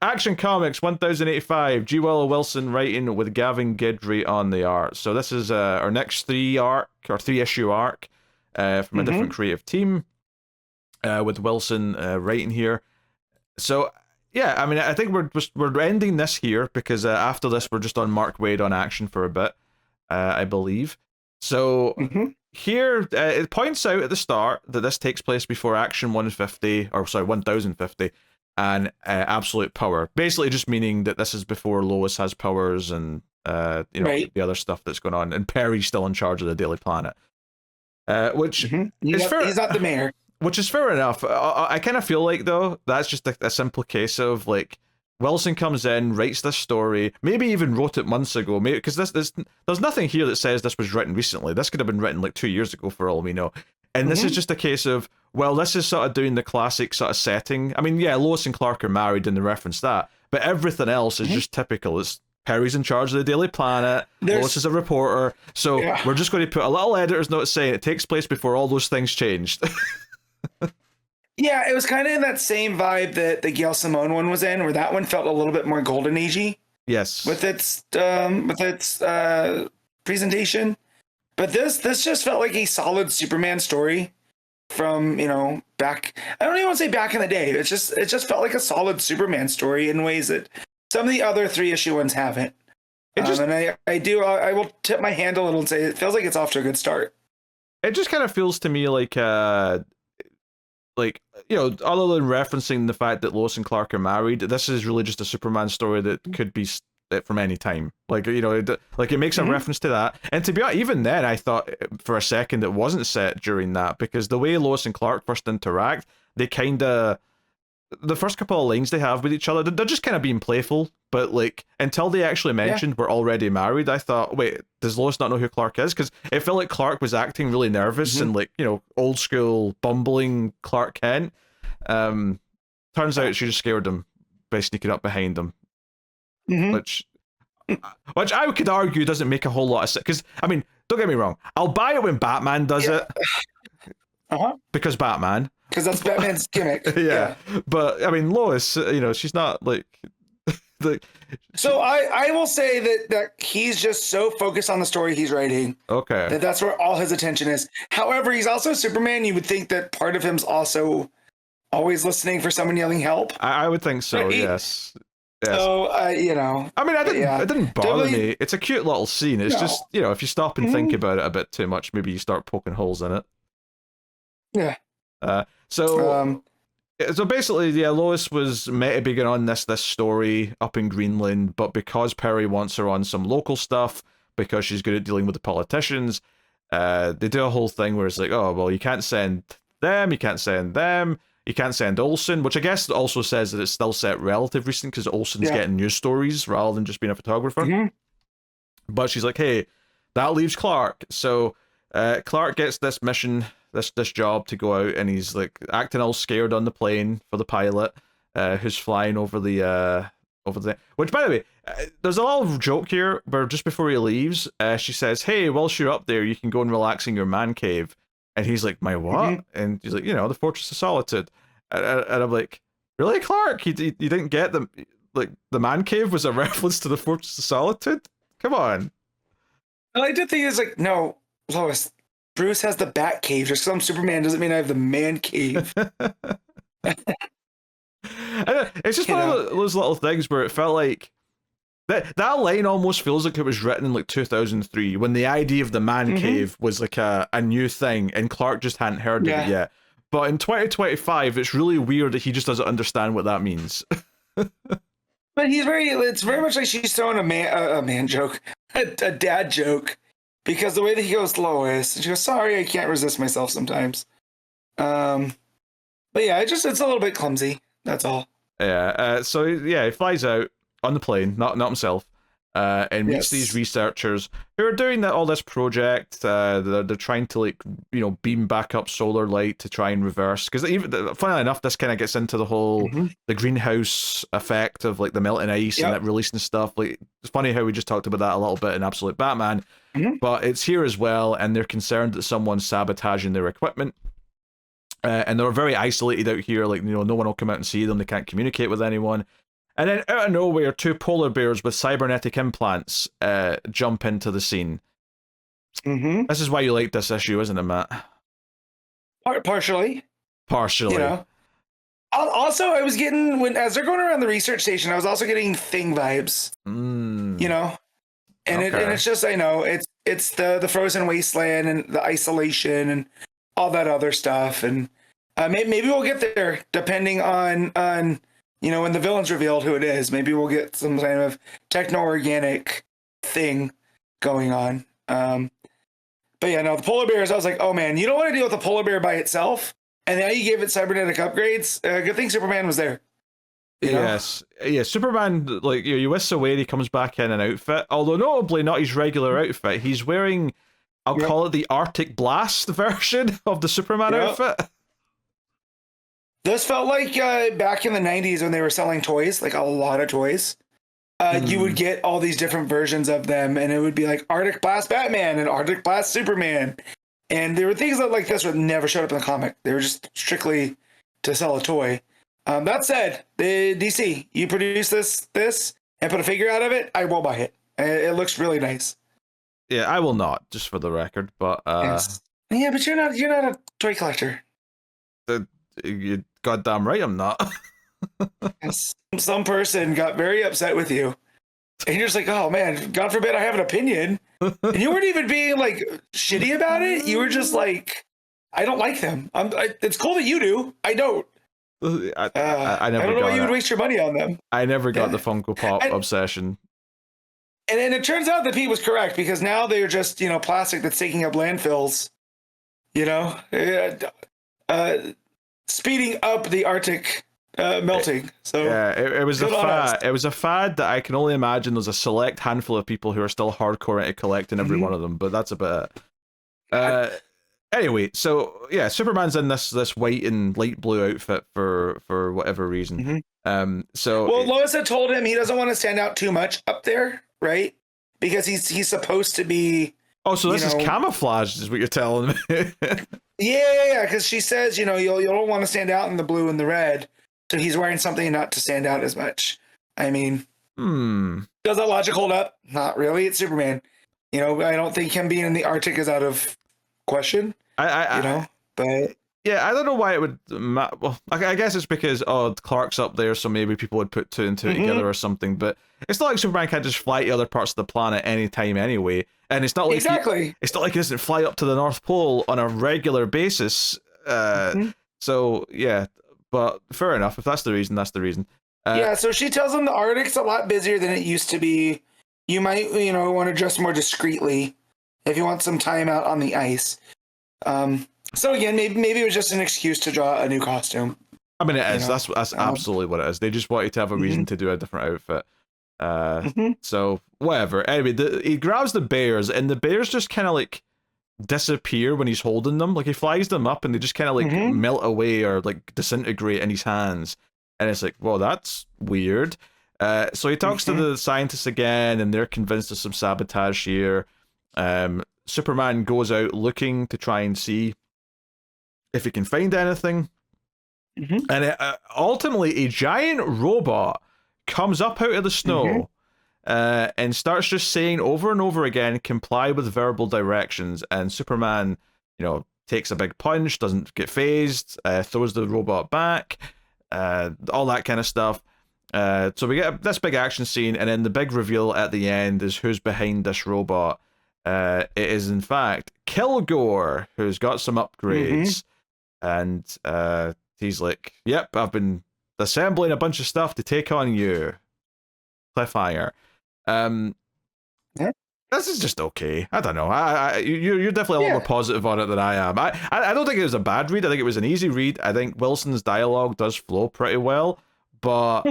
Action Comics 1085, G. Willow Wilson writing with Gavin Guidry on the art. So this is our next three issue arc from a different creative team with Wilson writing here. So yeah, I mean, I think we're ending this here because after this we're just on Mark Waid on action for a bit, I believe. So here it points out at the start that this takes place before Action 150, or sorry, 1050. And absolute power, basically just meaning that this is before Lois has powers and the other stuff that's going on, and Perry's still in charge of the Daily Planet, which is fair. He's not the mayor, which is fair enough. I kind of feel like though that's just a simple case of like Wilson comes in, writes this story, maybe even wrote it months ago, maybe because there's nothing here that says this was written recently. This could have been written like 2 years ago for all we know. And this is just a case of, well, this is sort of doing the classic sort of setting. I mean, yeah, Lois and Clark are married and they reference that, but everything else is just typical. It's Perry's in charge of the Daily Planet, Lois is a reporter, so we're just going to put a little editor's note saying it takes place before all those things changed. Yeah, it was kind of in that same vibe that the Gail Simone one was in, where that one felt a little bit more golden agey. Yes. With its presentation. But this just felt like a solid Superman story from, back. I don't even want to say back in the day. It just felt like a solid Superman story in ways that some of the other 3-issue ones haven't. And I will tip my hand a little and say it feels like it's off to a good start. It just kind of feels to me like other than referencing the fact that Lois and Clark are married, this is really just a Superman story that could be from any time. It makes a reference to that. And to be honest, even then, I thought for a second it wasn't set during that, because the way Lois and Clark first interact, they kind of, the first couple of lines they have with each other, they're just kind of being playful, but until they actually mentioned we're already married, I thought, wait, does Lois not know who Clark is? Because it felt like Clark was acting really nervous and old school bumbling Clark Kent. Turns out she just scared him by sneaking up behind him. Which I could argue doesn't make a whole lot of sense, because I mean, don't get me wrong, I'll buy it when Batman does it, because Batman, because that's Batman's gimmick. But I mean, Lois, she's not so I will say that he's just so focused on the story he's writing, that's where all his attention is. However, he's also Superman. You would think that part of him's also always listening for someone yelling help. I would think so. Yes. So, I mean, it didn't bother me. It's a cute little scene. It's just, if you stop and think about it a bit too much, maybe you start poking holes in it. Yeah. So basically, Lois was meant to be going on this story up in Greenland, but because Perry wants her on some local stuff, because she's good at dealing with the politicians, they do a whole thing where it's like, oh, well, you can't send them, you can't send them, you can't send Olsen, which I guess also says that it's still set relative recent, because Olsen's getting news stories rather than just being a photographer. But she's like, hey, that leaves Clark. So Clark gets this mission, this job to go out, and he's like acting all scared on the plane for the pilot, who's flying over the which, by the way, there's a little joke here where just before he leaves, she says, hey, whilst you're up there, you can go and relax in your man cave. And he's like, my what? And he's like, the Fortress of Solitude. And I'm like, really, Clark? You didn't get the man cave was a reference to the Fortress of Solitude? Come on. Well, I did think it's like, no, Lois, Bruce has the bat cave. Just because I'm Superman doesn't mean I have the man cave. It's just one of those little things where it felt like that line almost feels like it was written in like 2003, when the idea of the man cave was like a new thing and Clark just hadn't heard of it yet. But in 2025, it's really weird that he just doesn't understand what that means. But it's very much like she's throwing a man joke, a dad joke, because the way that he goes, Lois, and she goes, sorry, I can't resist myself sometimes. But yeah, it's a little bit clumsy. That's all. Yeah. So he flies out on the plane, not himself, and meets these researchers who are doing all this project. They're trying to beam back up solar light to try and reverse, because even funnily enough, this kind of gets into the whole the greenhouse effect of like the melting ice and that releasing stuff. Like, it's funny how we just talked about that a little bit in Absolute Batman, but it's here as well, and they're concerned that someone's sabotaging their equipment. And they're very isolated out here, like, no one will come out and see them, they can't communicate with anyone. And then out of nowhere, two polar bears with cybernetic implants jump into the scene. Mm-hmm. This is why you like this issue, isn't it, Matt? Partially. Partially. You know. Also, I was getting, as they're going around the research station, I was also getting Thing vibes. You know? And it's just, I know, it's the frozen wasteland and the isolation and all that other stuff. And maybe we'll get there, depending on when the villain's revealed who it is. Maybe we'll get some kind of techno-organic thing going on. But yeah, no, the polar bears, I was like, oh man, you don't want to deal with the polar bear by itself. And now you gave it cybernetic upgrades. Good thing Superman was there. You know? Yes. Yeah, Superman, like, you whisk away, he comes back in an outfit. Although notably not his regular outfit. He's wearing, I'll call it the Arctic Blast version of the Superman outfit. This felt like back in the 90s when they were selling toys, like a lot of toys. You would get all these different versions of them, and it would be like Arctic Blast Batman and Arctic Blast Superman. And there were things that like this would never showed up in the comic. They were just strictly to sell a toy. That said, the DC, you produce this and put a figure out of it, I will buy it. It looks really nice. Yeah, I will not, just for the record. But yes. Yeah, but you're not a toy collector. You goddamn right, I'm not. Yes. Some person got very upset with you, and you're just like, oh man, God forbid I have an opinion. And you weren't even being like shitty about it. You were just like, I don't like them. It's cool that you do. I don't. I I never. don't know why you would waste your money on them. I never got the Funko Pop obsession. And then it turns out that Pete was correct, because now they're just plastic that's taking up landfills. Speeding up the Arctic melting. So yeah, it was a fad. It was a fad that I can only imagine there's a select handful of people who are still hardcore into collecting every one of them, but that's about it. Anyway, so yeah, Superman's in this white and light blue outfit for whatever reason. Lois had told him he doesn't want to stand out too much up there, right? Because he's supposed to be. Oh, so this is camouflage, is what you're telling me? Yeah. Because she says, you don't want to stand out in the blue and the red, so he's wearing something not to stand out as much. I mean, does that logic hold up? Not really. It's Superman. I don't think him being in the Arctic is out of question. But yeah, I don't know why it would. Well, I guess it's because Clark's up there, so maybe people would put two and two together or something. But it's not like Superman can't just fly to other parts of the planet anytime anyway, and it's not like it's not like he doesn't fly up to the North Pole on a regular basis. So yeah, but fair enough. If that's the reason, that's the reason. So she tells him the Arctic's a lot busier than it used to be. You might want to dress more discreetly if you want some time out on the ice. So again, maybe it was just an excuse to draw a new costume. I mean, it is. That's absolutely what it is. They just wanted to have a reason to do a different outfit. So whatever. Anyway, he grabs the bears, and the bears just kind of like disappear when he's holding them. Like he flies them up, and they just kind of like melt away or like disintegrate in his hands. And it's like, well, that's weird. So he talks to the scientists again, and they're convinced there's some sabotage here. Superman goes out looking to try and see if he can find anything. And ultimately, a giant robot comes up out of the snow and starts just saying over and over again, comply with verbal directions. And Superman, takes a big punch, doesn't get phased, throws the robot back, all that kind of stuff. So we get this big action scene, and then the big reveal at the end is who's behind this robot. It is, in fact, Kilgore, who's got some upgrades. And he's like, yep, I've been assembling a bunch of stuff to take on you. Cliffhanger. This is just okay. I don't know. You're definitely a lot more positive on it than I am. I don't think it was a bad read. I think it was an easy read. I think Wilson's dialogue does flow pretty well. But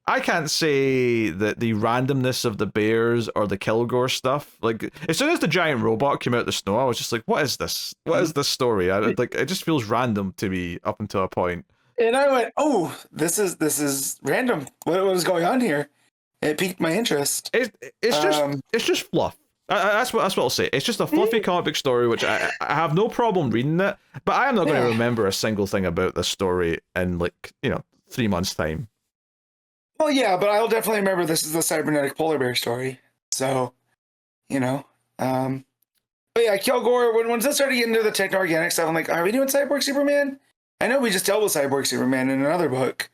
I can't say that the randomness of the bears or the Kilgore stuff, like as soon as the giant robot came out of the snow, I was just like, what is this? What is this story? It just feels random to me up until a point. And I went, oh, this is random. What was going on here? It piqued my interest. It's just fluff. That's what I'll say. It's just a fluffy comic book story, which I have no problem reading it, but I am not going to remember a single thing about this story in 3 months' time. Well, yeah, but I'll definitely remember this is the cybernetic polar bear story. So, you know, but yeah, Kilgore. Once I started getting into the techno-organic stuff, I'm like, are we doing Cyborg Superman? I know we just dealt with Cyborg Superman in another book,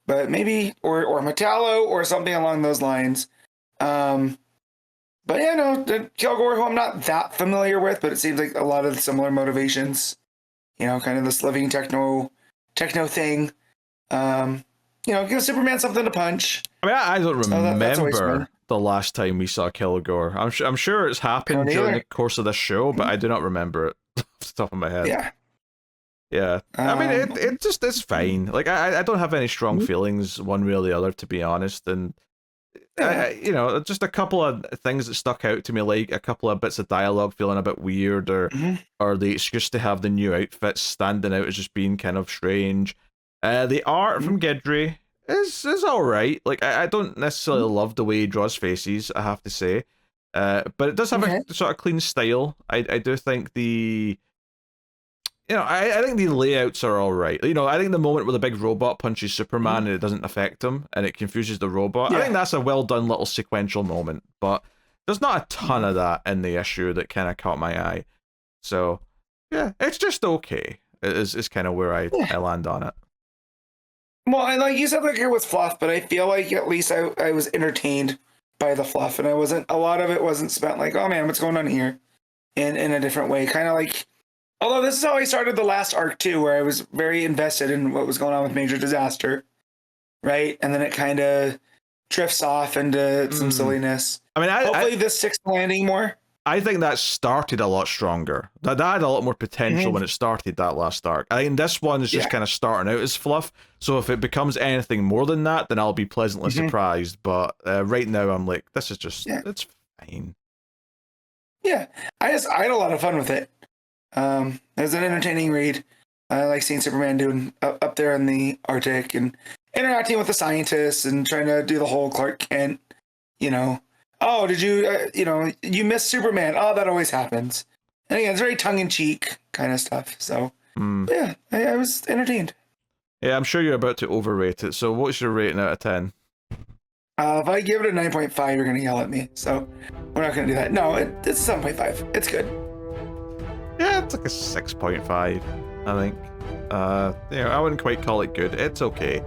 but maybe or Metallo or something along those lines. But yeah, no, the Kilgore, who I'm not that familiar with, but it seems like a lot of similar motivations. You know, kind of this living techno thing. You know, give Superman something to punch. I mean, I don't So that's always remember fun. the last time we saw Kilgore. I'm sure it's happened during the either. course of this show, but I do not remember it off the top of my head. Yeah. Yeah. I mean, it just it's fine. Like, I don't have any strong feelings one way or the other, to be honest. And you know, just a couple of things that stuck out to me, like a couple of bits of dialogue feeling a bit weird, or the excuse to have the new outfits standing out as just being kind of strange. The art from Guidry is all right. Like, I don't necessarily love the way he draws faces, I have to say, but it does have a sort of clean style. I do think I think the layouts are all right. You know, I think the moment where the big robot punches Superman and it doesn't affect him and it confuses the robot, I think that's a well done little sequential moment. But there's not a ton of that in the issue that kind of caught my eye. So yeah, it's just okay. Is kind of where I land on it. Well, and like you said, like it was fluff, but I feel like at least I was entertained by the fluff, and a lot of it wasn't spent like, oh man, what's going on here, in a different way. Kind of like, although this is how I started the last arc too, where I was very invested in what was going on with Major Disaster, right? And then it kind of drifts off into some silliness. I mean, hopefully this sticks landing more. I think that started a lot stronger. That had a lot more potential when it started, that last arc. I think this one is just kind of starting out as fluff. So if it becomes anything more than that, then I'll be pleasantly surprised. But right now, I'm like, this is just, it's fine. Yeah, I had a lot of fun with it. It was an entertaining read. I like seeing Superman doing up there in the Arctic and interacting with the scientists and trying to do the whole Clark Kent, you know. Oh, did you, you missed Superman. Oh, that always happens. And again, it's very tongue-in-cheek kind of stuff. So, yeah, I was entertained. Yeah, I'm sure you're about to overrate it. So what's your rating out of 10? If I give it a 9.5, you're going to yell at me. So we're not going to do that. No, it's 7.5. It's good. Yeah, it's like a 6.5, I think. I wouldn't quite call it good. It's okay.